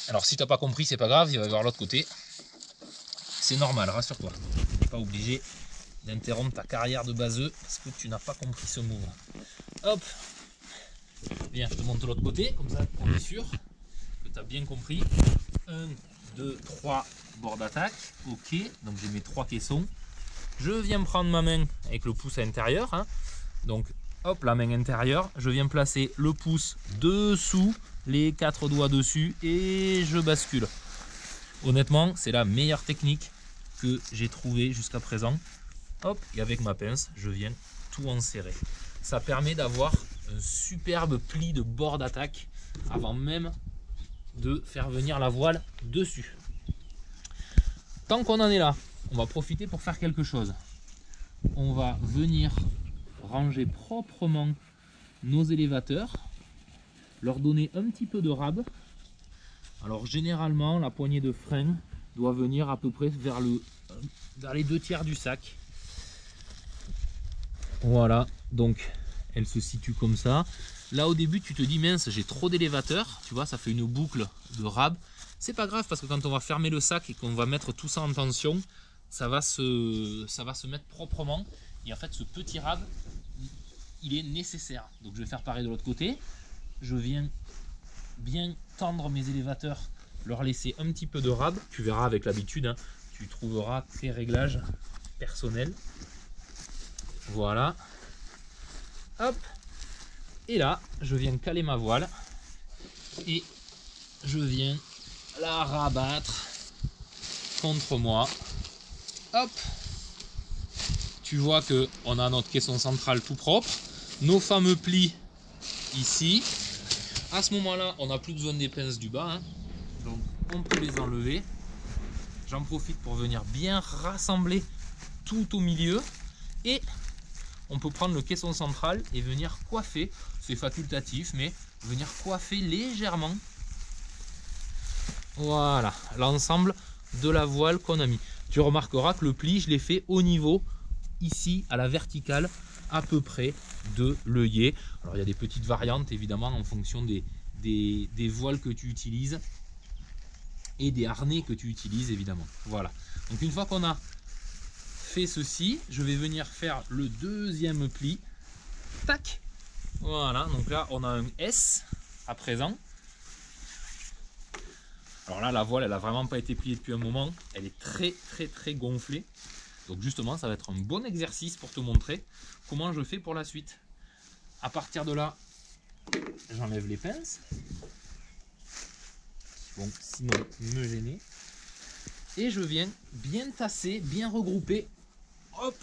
Alors si tu n'as pas compris, c'est pas grave, il va y avoir l'autre côté. C'est normal, rassure-toi. Tu n'es pas obligé d'interrompre ta carrière de baseux parce que tu n'as pas compris ce move. Hop. Bien, je te montre l'autre côté, comme ça on est sûr que tu as bien compris. 1, 2, 3 bords d'attaque. Ok, donc j'ai mes 3 caissons. Je viens prendre ma main avec le pouce à l'intérieur. Hein. Donc hop, la main intérieure. Je viens placer le pouce dessous, les 4 doigts dessus et je bascule. Honnêtement, c'est la meilleure technique que j'ai trouvée jusqu'à présent. Hop, et avec ma pince, je viens tout enserrer. Ça permet d'avoir un superbe pli de bord d'attaque avant même de faire venir la voile dessus. Tant qu'on en est là, on va profiter pour faire quelque chose. On va venir ranger proprement nos élévateurs, leur donner un petit peu de rab. Alors généralement la poignée de frein doit venir à peu près vers les 2/3 du sac. Voilà, donc elle se situe comme ça. Là au début tu te dis mince, j'ai trop d'élévateurs, tu vois, ça fait une boucle de rab. C'est pas grave parce que quand on va fermer le sac et qu'on va mettre tout ça en tension, ça va se mettre proprement. Et en fait ce petit rab, il est nécessaire. Donc je vais faire pareil de l'autre côté. Je viens bien tendre mes élévateurs, leur laisser un petit peu de rab. Tu verras avec l'habitude, hein, tu trouveras tes réglages personnels. Voilà. Hop. Et là, je viens caler ma voile et je viens la rabattre contre moi. Hop. Tu vois que on a notre caisson central tout propre, nos fameux plis ici. À ce moment-là, on n'a plus besoin des pinces du bas, hein. Donc on peut les enlever. J'en profite pour venir bien rassembler tout au milieu et on peut prendre le caisson central et venir coiffer, c'est facultatif, mais venir coiffer légèrement, voilà, l'ensemble de la voile qu'on a mis. Tu remarqueras que le pli, je l'ai fait au niveau, ici, à la verticale, à peu près de l'œillet. Alors il y a des petites variantes, évidemment, en fonction des voiles que tu utilises et des harnais que tu utilises, évidemment. Voilà, donc une fois qu'on a ceci, je vais venir faire le deuxième pli. Tac. Voilà, donc là on a un S à présent. Alors là la voile elle a vraiment pas été pliée depuis un moment, elle est très gonflée. Donc justement ça va être un bon exercice pour te montrer comment je fais pour la suite. À partir de là, j'enlève les pinces. Bon, sinon me gêner. Et je viens bien tasser, bien regrouper. Hop,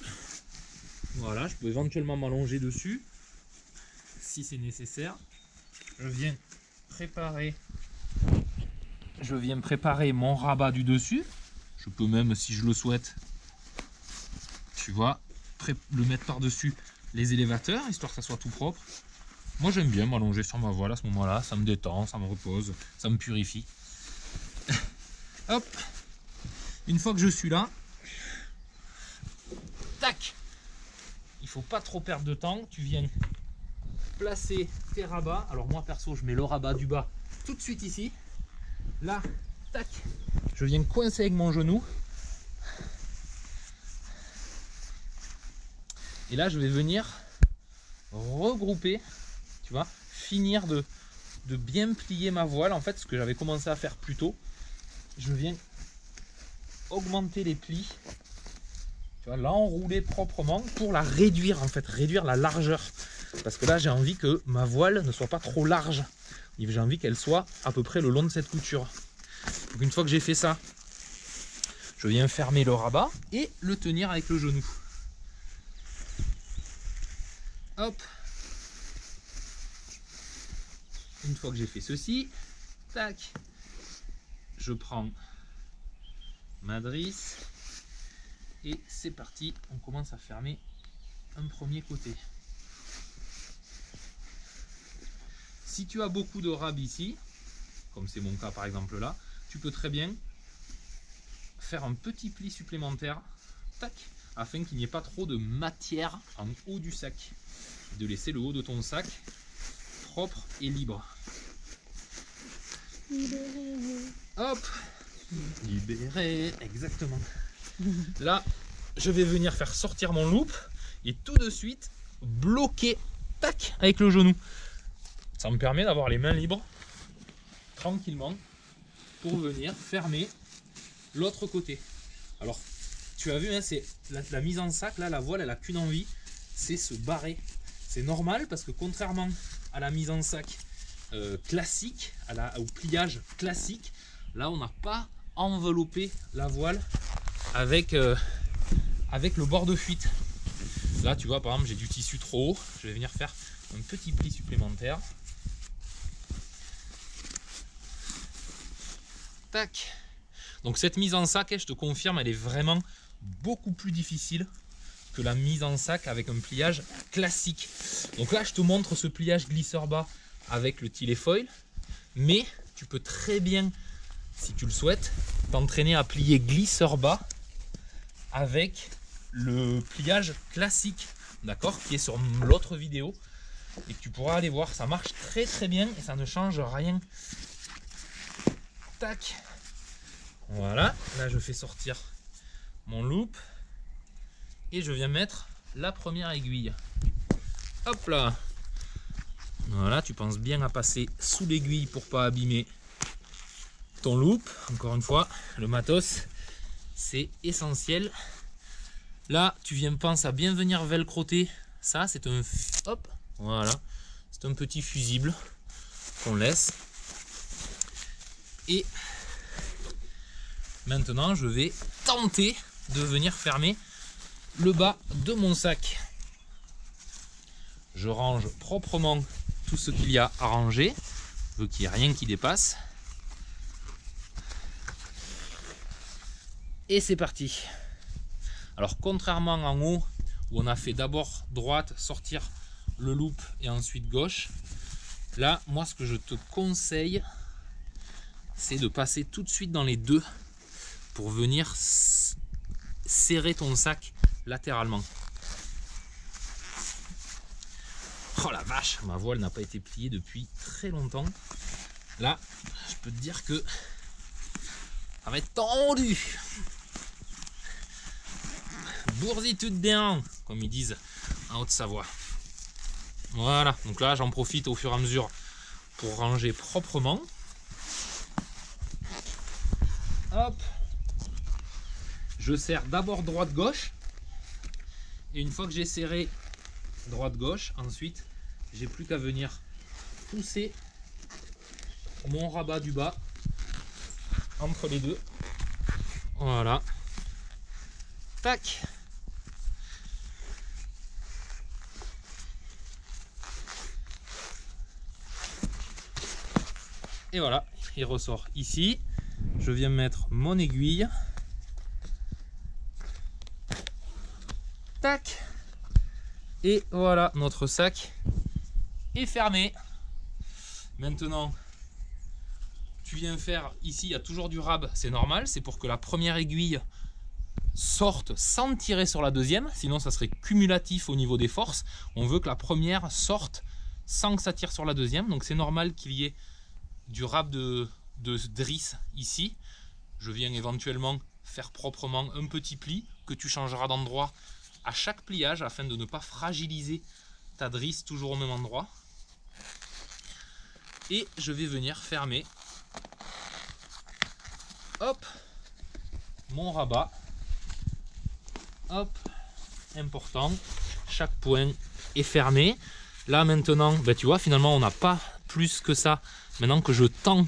voilà, je peux éventuellement m'allonger dessus si c'est nécessaire. Je viens préparer mon rabat du dessus. Je peux même, si je le souhaite, tu vois, le mettre par-dessus les élévateurs, histoire que ça soit tout propre. Moi j'aime bien m'allonger sur ma voile à ce moment-là, ça me détend, ça me repose, ça me purifie. Hop, une fois que je suis là, tac, il faut pas trop perdre de temps, tu viens placer tes rabats. Alors moi perso je mets le rabat du bas tout de suite ici, là, tac, je viens coincer avec mon genou et là je vais venir regrouper, tu vois, finir de bien plier ma voile. En fait ce que j'avais commencé à faire plus tôt, je viens augmenter les plis, tu vois, l'enrouler proprement pour la réduire, en fait, réduire la largeur. Parce que là, j'ai envie que ma voile ne soit pas trop large. J'ai envie qu'elle soit à peu près le long de cette couture. Donc une fois que j'ai fait ça, je viens fermer le rabat et le tenir avec le genou. Hop. Une fois que j'ai fait ceci, tac, je prends ma drisse. Et c'est parti, on commence à fermer un premier côté. Si tu as beaucoup de rab ici, comme c'est mon cas par exemple là, tu peux très bien faire un petit pli supplémentaire, tac, afin qu'il n'y ait pas trop de matière en haut du sac. De laisser le haut de ton sac propre et libre. Libéré. Hop, libéré, exactement. Là, je vais venir faire sortir mon loop et tout de suite bloquer, tac, avec le genou. Ça me permet d'avoir les mains libres, tranquillement, pour venir fermer l'autre côté. Alors, tu as vu, hein, c'est la mise en sac, là, la voile, elle n'a qu'une envie, c'est se barrer. C'est normal parce que contrairement à la mise en sac classique, au pliage classique, là, on n'a pas enveloppé la voile avec le bord de fuite. Là tu vois par exemple j'ai du tissu trop haut, je vais venir faire un petit pli supplémentaire. Tac. Donc cette mise en sac, je te confirme, elle est vraiment beaucoup plus difficile que la mise en sac avec un pliage classique. Donc là, je te montre ce pliage glisseur bas avec le Tilefoil, mais tu peux très bien, si tu le souhaites, t'entraîner à plier glisseur bas avec le pliage classique, d'accord, qui est sur l'autre vidéo et que tu pourras aller voir. Ça marche très très bien et ça ne change rien. Tac, voilà, là je fais sortir mon loop et je viens mettre la première aiguille. Hop là, voilà, tu penses bien à passer sous l'aiguille pour pas abîmer ton loop. Encore une fois, le matos c'est essentiel. Là tu viens penser à bien venir velcroter ça, c'est un, hop, voilà, c'est un petit fusible qu'on laisse. Et maintenant je vais tenter de venir fermer le bas de mon sac. Je range proprement tout ce qu'il y a à ranger, je veux qu'il n'y ait rien qui dépasse. Et c'est parti. Alors contrairement en haut où on a fait d'abord droite, sortir le loop et ensuite gauche, là moi ce que je te conseille c'est de passer tout de suite dans les deux pour venir serrer ton sac latéralement. Oh la vache, ma voile n'a pas été pliée depuis très longtemps. Là, je peux te dire que ça va être tendu. Boursi tout bien, comme ils disent en Haute-Savoie. Voilà, donc là j'en profite au fur et à mesure pour ranger proprement. Hop, je serre d'abord droite-gauche et une fois que j'ai serré droite-gauche, ensuite j'ai plus qu'à venir pousser mon rabat du bas entre les deux. Voilà, tac. Et voilà, il ressort ici. Je viens mettre mon aiguille. Tac. Et voilà, notre sac est fermé. Maintenant, tu viens faire ici, il y a toujours du rab, c'est normal. C'est pour que la première aiguille sorte sans tirer sur la deuxième. Sinon, ça serait cumulatif au niveau des forces. On veut que la première sorte sans que ça tire sur la deuxième. Donc c'est normal qu'il y ait du rab de drisse ici. Je viens éventuellement faire proprement un petit pli que tu changeras d'endroit à chaque pliage afin de ne pas fragiliser ta drisse toujours au même endroit. Et je vais venir fermer, hop, mon rabat. Hop, important, chaque point est fermé. Là maintenant, ben, tu vois, finalement on n'a pas plus que ça. Maintenant que je tends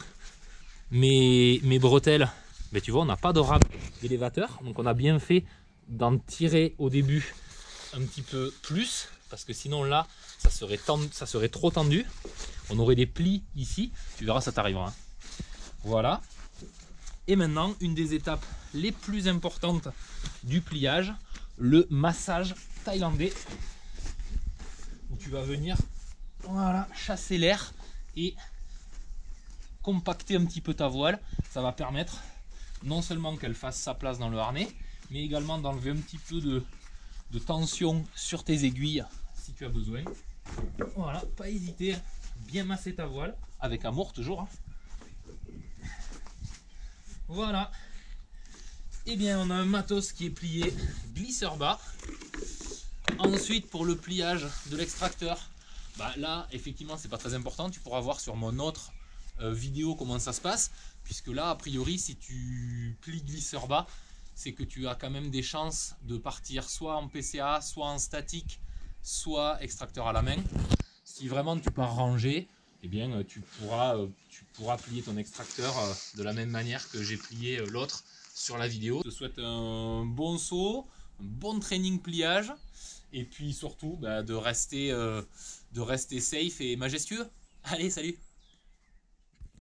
mes bretelles, ben, tu vois, on n'a pas de rab d'élévateur. Donc on a bien fait d'en tirer au début un petit peu plus, parce que sinon là, ça serait trop tendu. On aurait des plis ici, tu verras, ça t'arrivera. Voilà. Et maintenant, une des étapes les plus importantes du pliage, le massage thaïlandais, où tu vas venir, voilà, chasser l'air et compacter un petit peu ta voile. Ça va permettre non seulement qu'elle fasse sa place dans le harnais, mais également d'enlever un petit peu de tension sur tes aiguilles si tu as besoin. Voilà, pas hésiter, bien masser ta voile, avec amour toujours, hein. Voilà. Et bien on a un matos qui est plié glisseur bas. Ensuite pour le pliage de l'extracteur, bah là effectivement c'est pas très important, tu pourras voir sur mon autre vidéo comment ça se passe, puisque là a priori si tu plies glisseur bas, c'est que tu as quand même des chances de partir soit en PCA, soit en statique, soit extracteur à la main. Si vraiment tu pars rangé, eh bien tu pourras plier ton extracteur de la même manière que j'ai plié l'autre sur la vidéo. Je te souhaite un bon saut, un bon training pliage, et puis surtout bah, de rester safe et majestueux. Allez, salut!